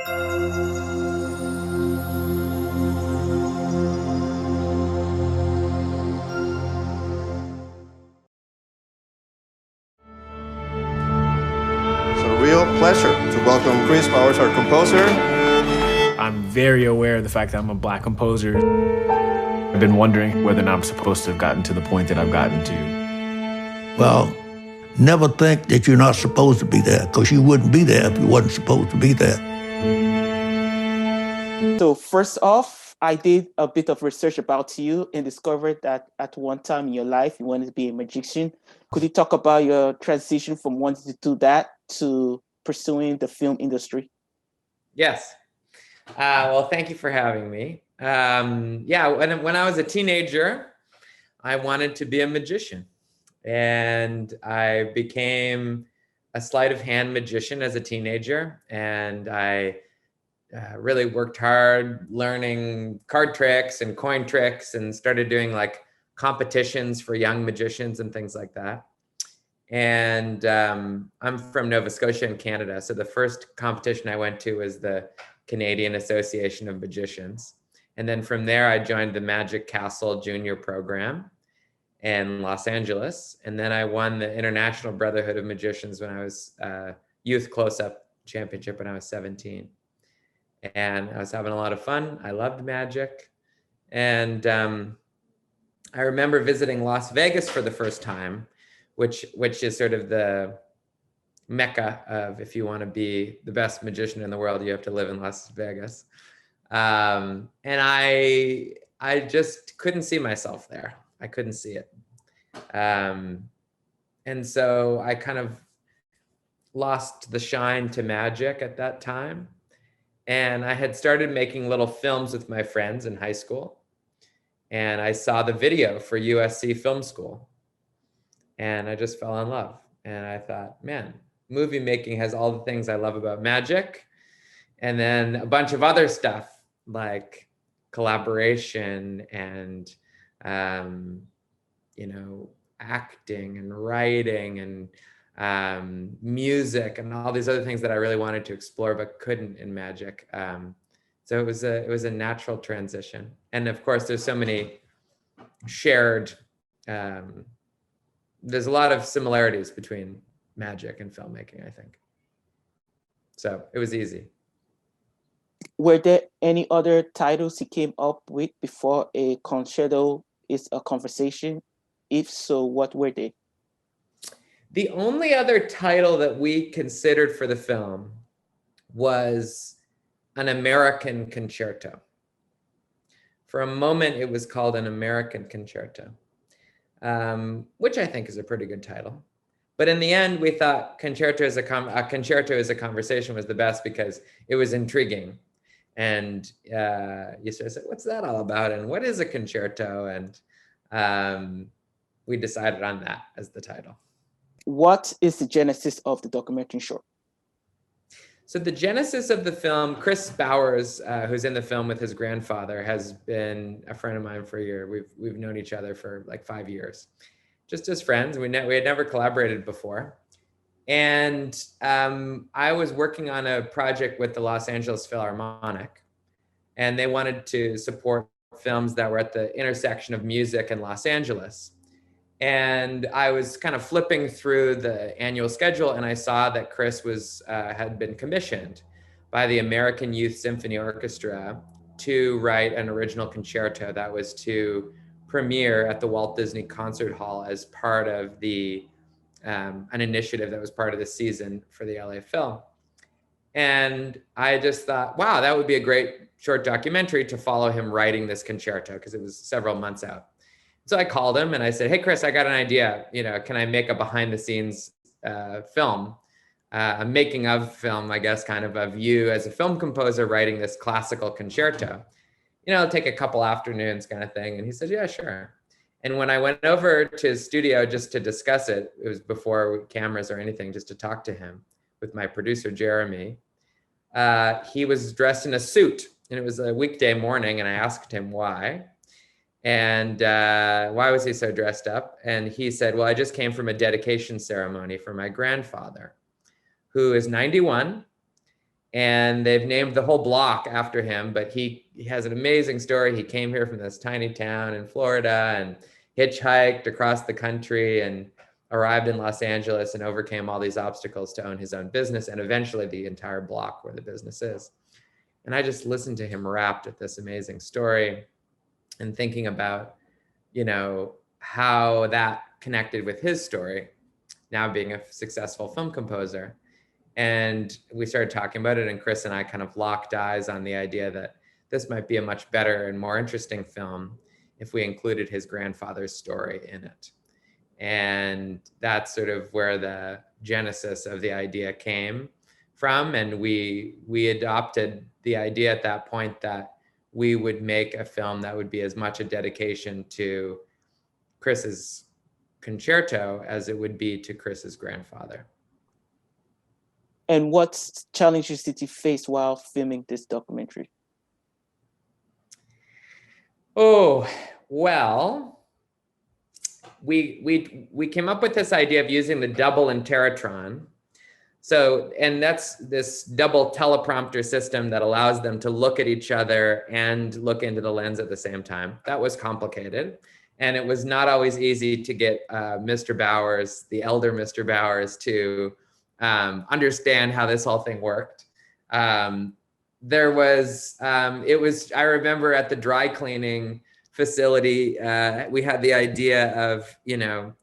Real pleasure to welcome Chris Powers, our composer. I'm very aware of the fact that I'm a Black composer. I've been wondering whether or not I'm supposed to have gotten to the point that I've gotten to. Well, never think that you're not supposed to be there, because you wouldn't be there if you wasn't supposed to be there. So first off, I did a bit of research about you and discovered that at one time in your life, you wanted to be a magician. Could you talk about your transition from wanting to do that to pursuing the film industry? Yes. Well, thank you for having me. Yeah, when I was a teenager, I wanted to be a magician. And I became a sleight of hand magician as a teenager. And I really worked hard learning card tricks and coin tricks and started doing like competitions for young magicians and things like that. And I'm from Nova Scotia in Canada. So the first competition I went to was the Canadian Association of Magicians. And then from there, I joined the Magic Castle Junior program in Los Angeles. And then I won the International Brotherhood of Magicians when I was Youth Close-Up Championship when I was 17. And I was having a lot of fun. I loved magic. And I remember visiting Las Vegas for the first time, which is sort of the mecca of, if you want to be the best magician in the world, you have to live in Las Vegas. And I just couldn't see myself there. I couldn't see it. And so I kind of lost the shine to magic at that time. And I had started making little films with my friends in high school. And I saw the video for USC Film School. And I just fell in love. And I thought, man, movie making has all the things I love about magic. And then a bunch of other stuff like collaboration and, acting and writing and music and all these other things that I really wanted to explore but couldn't in magic. So it was a natural transition. And of course, there's so many shared, there's a lot of similarities between magic and filmmaking, I think. So it was easy. Were there any other titles you came up with before A Concerto is a Conversation? If so, what were they? The only other title that we considered for the film was An American Concerto. For a moment, it was called An American Concerto, which I think is a pretty good title. But in the end, we thought Concerto is a Conversation was the best because it was intriguing. And you sort of said, what's that all about? And what is a concerto? And we decided on that as the title. What is the genesis of the documentary short? So the genesis of the film, Chris Bowers, who's in the film with his grandfather, has been a friend of mine for a year. We've known each other for like 5 years, just as friends. We had never collaborated before. And I was working on a project with the Los Angeles Philharmonic, and they wanted to support films that were at the intersection of music and Los Angeles. And I was kind of flipping through the annual schedule, and I saw that Chris had been commissioned by the American Youth Symphony Orchestra to write an original concerto that was to premiere at the Walt Disney Concert Hall as part of an initiative that was part of the season for the LA film. And I just thought, wow, that would be a great short documentary to follow him writing this concerto, because it was several months out. So I called him and I said, hey, Chris, I got an idea. Can I make a behind the scenes film, a making of film, I guess, kind of you as a film composer writing this classical concerto. It'll take a couple afternoons kind of thing. And he said, yeah, sure. And when I went over to his studio just to discuss it, it was before cameras or anything, just to talk to him with my producer, Jeremy, he was dressed in a suit, and it was a weekday morning, and I asked him why. And why was he so dressed up? And he said, well, I just came from a dedication ceremony for my grandfather, who is 91. And they've named the whole block after him, but he has an amazing story. He came here from this tiny town in Florida and hitchhiked across the country and arrived in Los Angeles and overcame all these obstacles to own his own business and eventually the entire block where the business is. And I just listened to him rapt at this amazing story and thinking about, you know, how that connected with his story, now being a successful film composer. And we started talking about it, and Chris and I kind of locked eyes on the idea that this might be a much better and more interesting film if we included his grandfather's story in it. And that's sort of where the genesis of the idea came from. And we adopted the idea at that point that we would make a film that would be as much a dedication to Chris's concerto as it would be to Chris's grandfather. And what challenges did you face while filming this documentary? Oh, well, we came up with this idea of using the double interrotron. So, and that's this double teleprompter system that allows them to look at each other and look into the lens at the same time. That was complicated. And it was not always easy to get Mr. Bowers, the elder Mr. Bowers, to understand how this whole thing worked. I remember at the dry cleaning facility, we had the idea of, you know,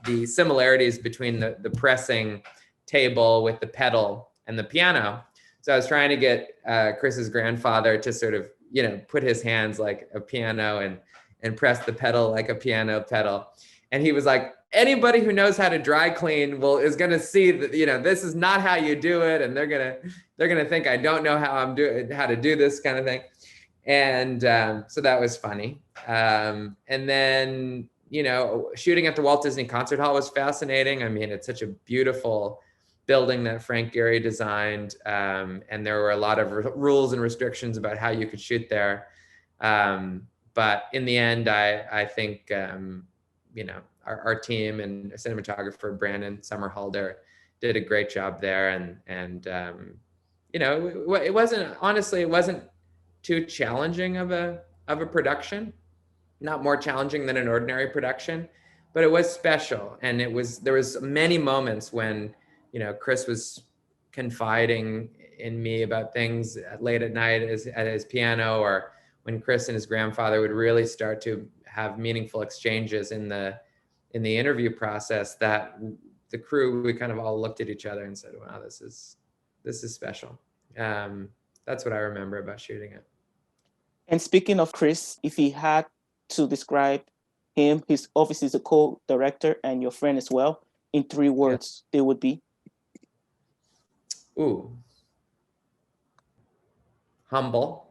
the similarities between the pressing table with the pedal and the piano. So I was trying to get Chris's grandfather to sort of, you know, put his hands like a piano and press the pedal like a piano pedal. And he was like, anybody who knows how to dry clean is going to see that, you know, this is not how you do it. And they're going to think I don't know how to do this kind of thing. And so that was funny. And then, you know, shooting at the Walt Disney Concert Hall was fascinating. I mean, it's such a beautiful building that Frank Gehry designed. And there were a lot of rules and restrictions about how you could shoot there. But in the end, I think, you know, our team and cinematographer Brandon Summerhalder did a great job there. And you know, it wasn't too challenging of a production, not more challenging than an ordinary production, but it was special. And there was many moments when, you know, Chris was confiding in me about things late at night at his piano, or when Chris and his grandfather would really start to have meaningful exchanges in the interview process, that the crew, we kind of all looked at each other and said, wow, this is special. That's what I remember about shooting it. And speaking of Chris, if he had to describe him, he's obviously the co-director and your friend as well, in 3 words, they would be? Ooh. Humble.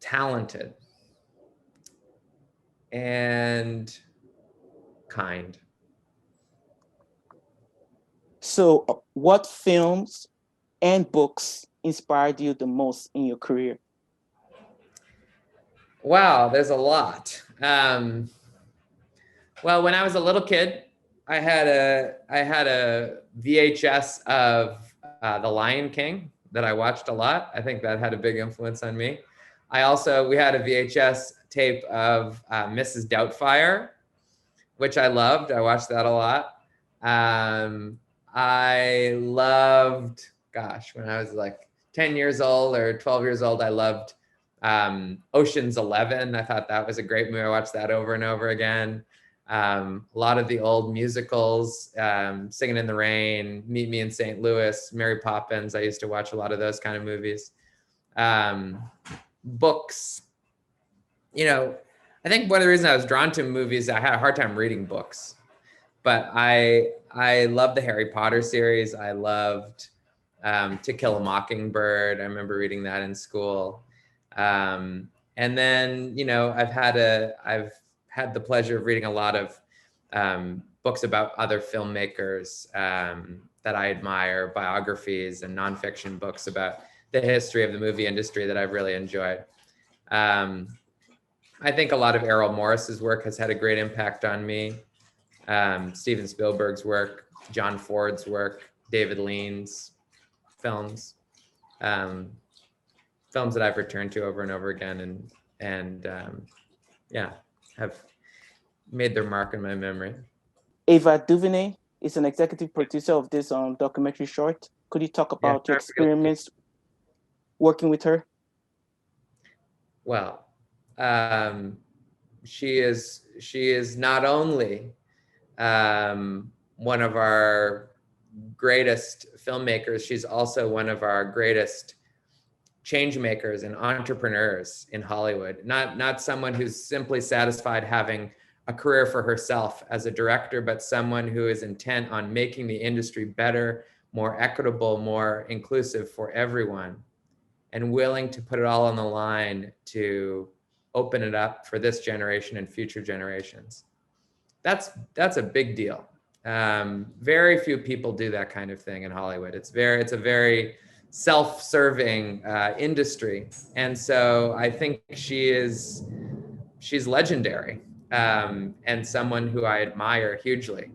Talented. And kind. So what films and books inspired you the most in your career? Wow, there's a lot. Well, when I was a little kid, I had a VHS of The Lion King that I watched a lot. I think that had a big influence on me. We had a VHS tape of Mrs. Doubtfire, which I loved. I watched that a lot. I loved, when I was like 10 years old or 12 years old, I loved Ocean's 11. I thought that was a great movie. I watched that over and over again. A lot of the old musicals, Singing in the Rain, Meet Me in St. Louis, Mary Poppins. I used to watch a lot of those kind of movies. Books, you know, I think one of the reasons I was drawn to movies, I had a hard time reading books, but I loved the Harry Potter series. I loved To Kill a Mockingbird. I remember reading that in school. And then, you know, I've had the pleasure of reading a lot of books about other filmmakers that I admire, biographies and nonfiction books about the history of the movie industry that I've really enjoyed. I think a lot of Errol Morris's work has had a great impact on me. Steven Spielberg's work, John Ford's work, David Lean's films, films that I've returned to over and over again, and yeah, have made their mark in my memory. Ava DuVernay is an executive producer of this documentary short. Could you talk about your experiments working with her? Well, she is not only one of our greatest filmmakers, she's also one of our greatest change makers and entrepreneurs in Hollywood. Not someone who's simply satisfied having a career for herself as a director, but someone who is intent on making the industry better, more equitable, more inclusive for everyone, and willing to put it all on the line to open it up for this generation and future generations. That's a big deal. Very few people do that kind of thing in Hollywood. It's a very self-serving industry, and so I think she's legendary, and someone who I admire hugely.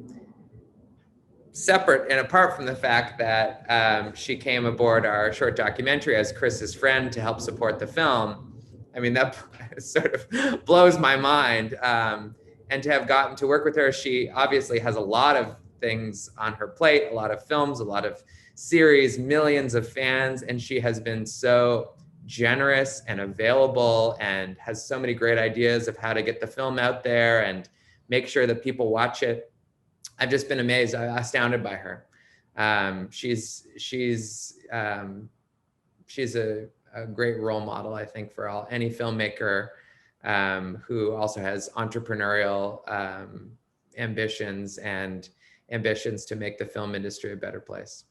Separate and apart from the fact that she came aboard our short documentary as Chris's friend to help support the film, I mean, that sort of blows my mind. And to have gotten to work with her, she obviously has a lot of things on her plate, a lot of films, a lot of series, millions of fans, and she has been so generous and available and has so many great ideas of how to get the film out there and make sure that people watch it. I've just been amazed, astounded by her. She's a great role model, I think, for any filmmaker who also has entrepreneurial ambitions and ambitions to make the film industry a better place.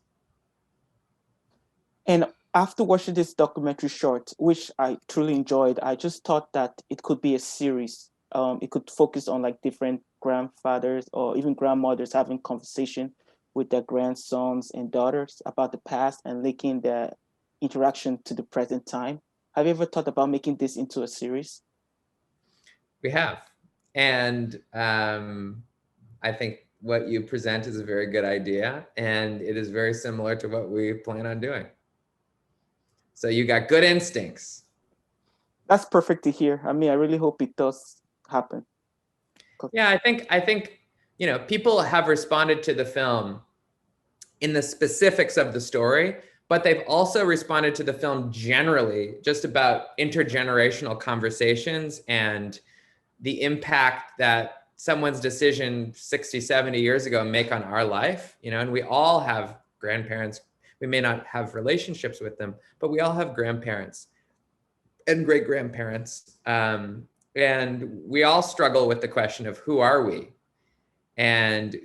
And after watching this documentary short, which I truly enjoyed, I just thought that it could be a series. It could focus on like different grandfathers or even grandmothers having conversation with their grandsons and daughters about the past and linking their interaction to the present time. Have you ever thought about making this into a series? We have. And I think what you present is a very good idea, and it is very similar to what we plan on doing. So you got good instincts. That's perfect to hear. I mean, I really hope it does happen. Yeah, I think, you know, people have responded to the film in the specifics of the story, but they've also responded to the film generally, just about intergenerational conversations and the impact that someone's decision 60, 70 years ago make on our life, you know, and we all have grandparents. We may not have relationships with them, but we all have grandparents and great-grandparents. And we all struggle with the question of who are we, and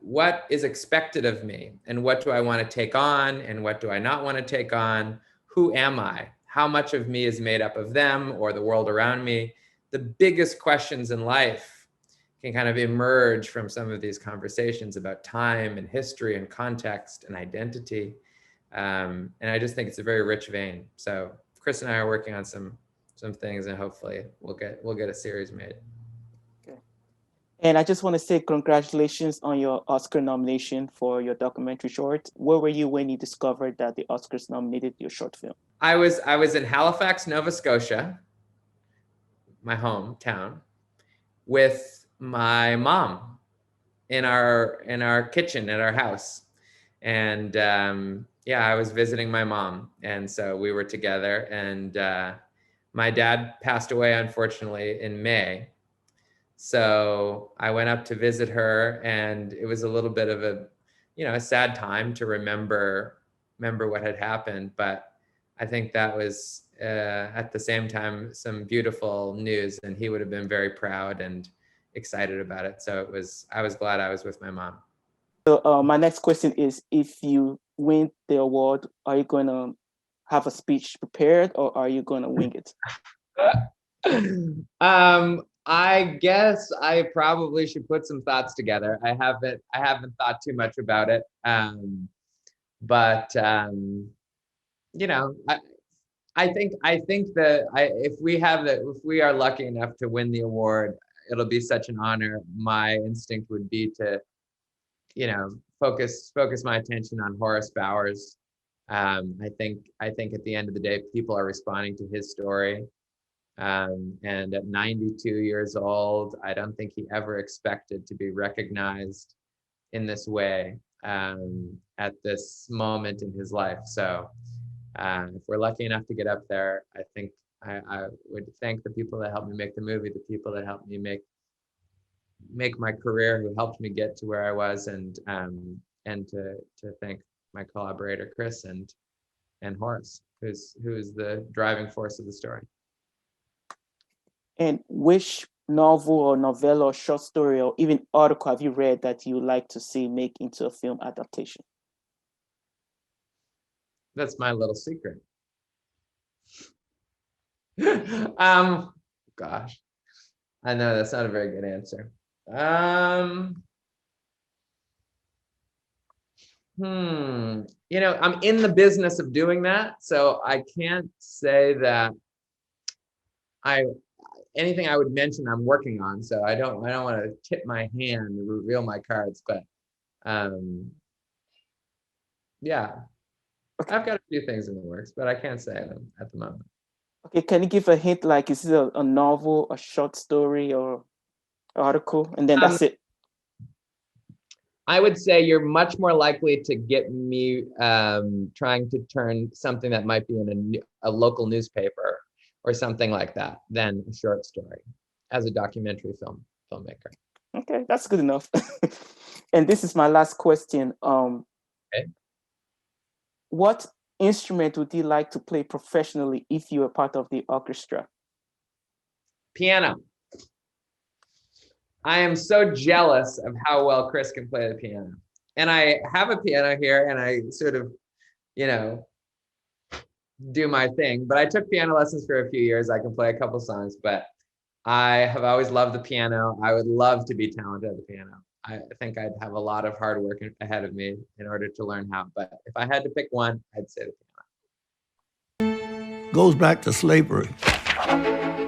what is expected of me, and what do I want to take on, and what do I not want to take on? Who am I? How much of me is made up of them or the world around me? The biggest questions in life can kind of emerge from some of these conversations about time and history and context and identity. And I just think it's a very rich vein. So Chris and I are working on some things, and hopefully we'll get a series made. Okay. And I just want to say congratulations on your Oscar nomination for your documentary short. Where were you when you discovered that the Oscars nominated your short film? I was in Halifax, Nova Scotia, my hometown, with my mom in our kitchen at our house. And yeah, I was visiting my mom, and so we were together, and my dad passed away, unfortunately, in May. So I went up to visit her, and it was a little bit of a sad time to remember what had happened. But I think that was at the same time some beautiful news, and he would have been very proud and excited about it. So I was glad I was with my mom. So my next question is, if you win the award, are you going to have a speech prepared, or are you going to wing it? I guess I probably should put some thoughts together. I haven't thought too much about it. But you know, I think that if we are lucky enough to win the award, it'll be such an honor. My instinct would be to, focus my attention on Horace Bowers. I think at the end of the day, people are responding to his story. And at 92 years old, I don't think he ever expected to be recognized in this way at this moment in his life. So if we're lucky enough to get up there, I think I would thank the people that helped me make the movie, the people that helped me make my career, who helped me get to where I was, and to thank my collaborator Chris and Horace, who's the driving force of the story. And which novel or novella or short story or even article have you read that you would like to see make into a film adaptation? That's my little secret. Gosh, I know that's not a very good answer. You know, I'm in the business of doing that, so I can't say that anything I would mention I'm working on. So I don't want to tip my hand and reveal my cards, but yeah, okay. I've got a few things in the works, but I can't say them at the moment. Okay, can you give a hint? Like, is it a novel, a short story, or article, and then that's it? I would say you're much more likely to get me trying to turn something that might be in a local newspaper or something like that than a short story as a documentary filmmaker. Okay, that's good enough. And this is my last question. Okay. What instrument would you like to play professionally if you were part of the orchestra? Piano. I am so jealous of how well Chris can play the piano. And I have a piano here and I sort of, you know, do my thing, but I took piano lessons for a few years. I can play a couple songs, but I have always loved the piano. I would love to be talented at the piano. I think I'd have a lot of hard work ahead of me in order to learn how, but if I had to pick one, I'd say the piano. Goes back to slavery.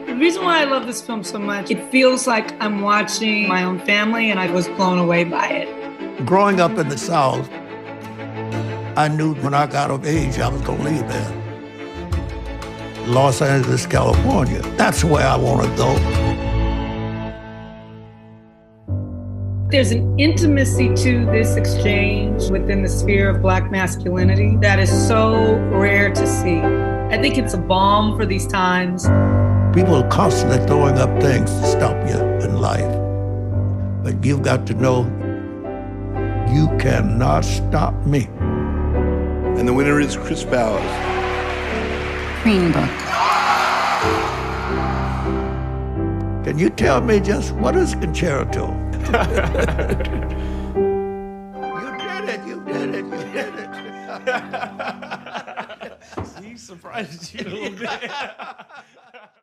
The reason why I love this film so much, it feels like I'm watching my own family, and I was blown away by it. Growing up in the South, I knew when I got of age I was going to leave there. Los Angeles, California. That's where I want to go. There's an intimacy to this exchange within the sphere of Black masculinity that is so rare to see. I think it's a balm for these times. People are constantly throwing up things to stop you in life. But you've got to know you cannot stop me. And the winner is Chris Bowers. Green Book. Can you tell me just what is concerto? You did it. He surprised you a little bit.